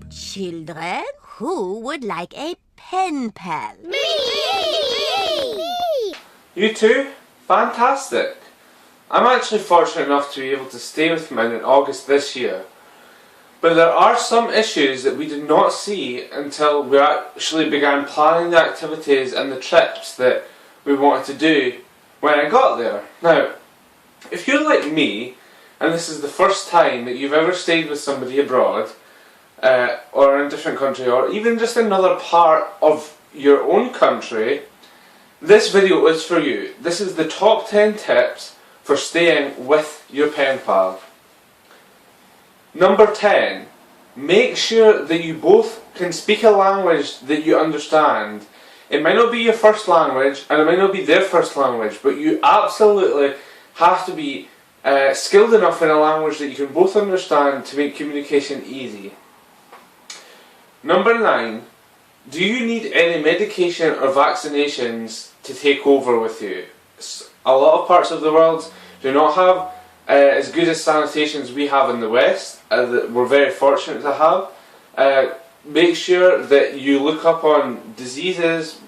Children, who would like a pen pal? Me! You too? Fantastic! I'm actually fortunate enough to be able to stay with mine in August this year. But there are some issues that we did not see until we actually began planning the activities and the trips that we wanted to do when I got there. Now, if you're like me, and this is the first time that you've ever stayed with somebody abroad, or in a different country, or even just another part of your own country, this video is for you. This is the top 10 tips for staying with your pen pal. Number 10. Make sure that you both can speak a language that you understand. It might not be your first language, and it might not be their first language, but you absolutely have to be skilled enough in a language that you can both understand to make communication easy. Number 9. Do you need any medication or vaccinations to take over with you? A lot of parts of the world do not have as good as sanitations we have in the West, that we're very fortunate to have. Make sure that you look up on diseases,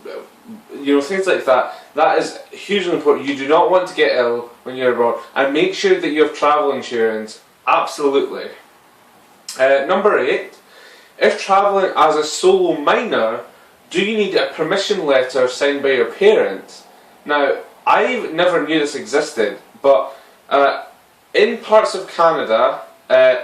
things like that. That is hugely important. You do not want to get ill when you're abroad. And make sure that you have travel insurance. Absolutely. Number 8. If travelling as a solo minor, do you need a permission letter signed by your parents? Now, I never knew this existed, but in parts of Canada,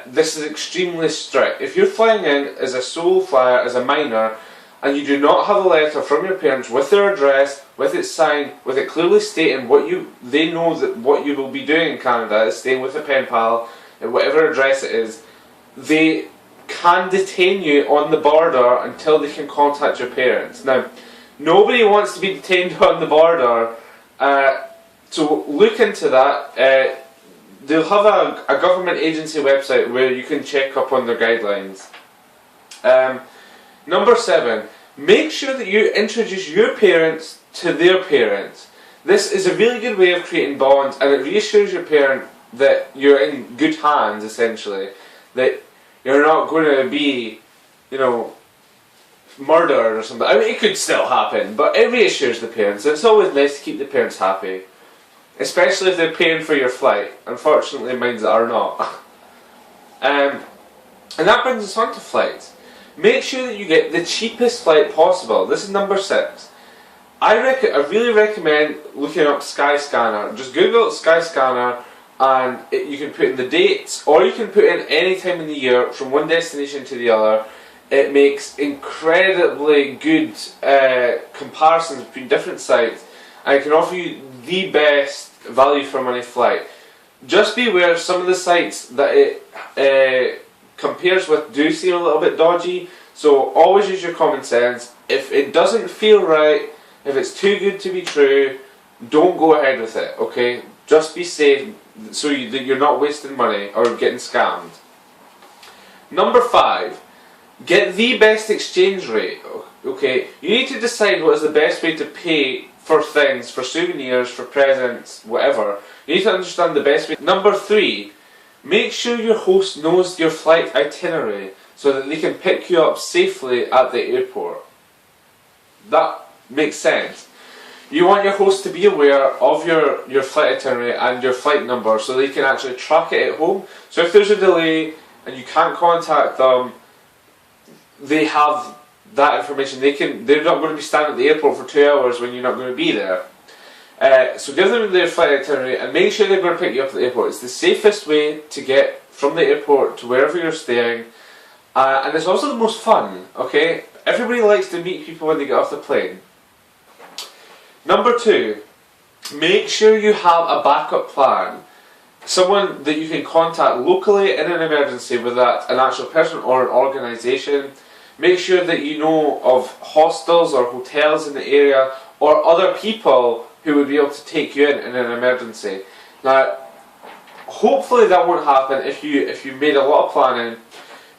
this is extremely strict. If you're flying in as a solo flyer, as a minor, and you do not have a letter from your parents with their address, with it signed, with it clearly stating they know that what you will be doing in Canada is staying with a pen pal, at whatever address it is, they can detain you on the border until they can contact your parents. Now, nobody wants to be detained on the border, so look into that. They'll have a government agency website where you can check up on their guidelines. Number 7. Make sure that you introduce your parents to their parents. This is a really good way of creating bonds, and it reassures your parent that you're in good hands, essentially. That you're not going to be, murdered or something. I mean, it could still happen, but it reassures the parents. It's always nice to keep the parents happy. Especially if they're paying for your flight. Unfortunately, mine are not. And that brings us on to flights. Make sure that you get the cheapest flight possible. This is number 6. I really recommend looking up Skyscanner. Just Google Skyscanner, and you can put in the dates, or you can put in any time in the year from one destination to the other. It makes incredibly good comparisons between different sites, and it can offer you the best value for money flight. Just be aware some of the sites that it compares with do seem a little bit dodgy, so always use your common sense. If it doesn't feel right, if it's too good to be true, don't go ahead with it, okay? Just be safe so that you're not wasting money or getting scammed. Number 5. Get the best exchange rate, okay? You need to decide what is the best way to pay for things, for souvenirs, for presents, whatever. You need to understand the best way. Number 3, make sure your host knows your flight itinerary so that they can pick you up safely at the airport. That makes sense. You want your host to be aware of your flight itinerary and your flight number so they can actually track it at home. So if there's a delay and you can't contact them, they have that information. They're not going to be standing at the airport for 2 hours when you're not going to be there. So give them their flight itinerary and make sure they're going to pick you up at the airport. It's the safest way to get from the airport to wherever you're staying, and it's also the most fun. Okay, everybody likes to meet people when they get off the plane. Number 2, make sure you have a backup plan. Someone that you can contact locally in an emergency, whether that's an actual person or an organisation. Make sure that you know of hostels or hotels in the area or other people who would be able to take you in an emergency. Now, hopefully that won't happen if you made a lot of planning,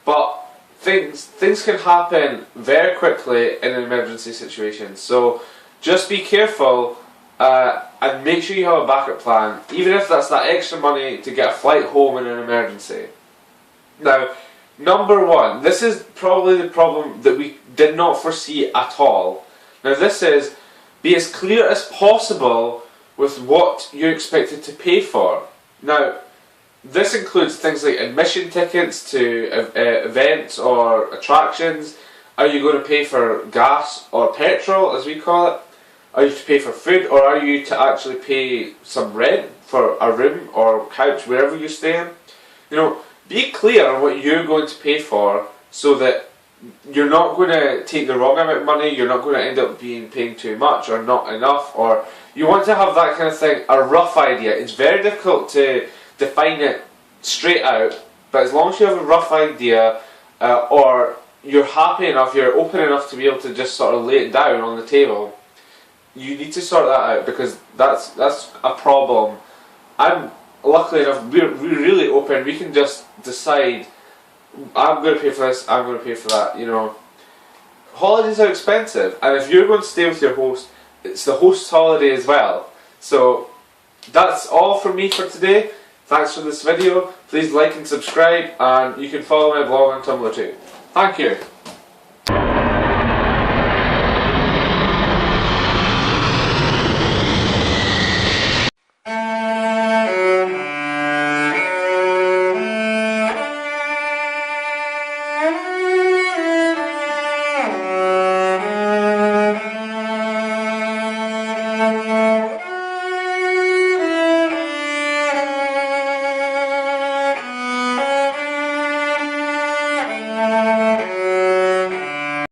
but things can happen very quickly in an emergency situation. So just be careful and make sure you have a backup plan, even if that's that extra money to get a flight home in an emergency. Now, Number one, this is probably the problem that we did not foresee at all. Now this is, be as clear as possible with what you're expected to pay for. Now, this includes things like admission tickets to events or attractions. Are you going to pay for gas or petrol, as we call it? Are you to pay for food, or are you to actually pay some rent for a room or couch wherever you're staying? You know, be clear on what you're going to pay for so that you're not going to take the wrong amount of money, you're not going to end up paying too much or not enough, or you want to have that kind of thing, a rough idea. It's very difficult to define it straight out, but as long as you have a rough idea, or you're happy enough, you're open enough to be able to just sort of lay it down on the table, you need to sort that out, because that's a problem. I'm luckily enough, we're really open. We can just decide, I'm going to pay for this, I'm going to pay for that, you know. Holidays are expensive, and if you're going to stay with your host, it's the host's holiday as well. So that's all from me for today. Thanks for this video. Please like and subscribe, and you can follow my blog on Tumblr too. Thank you.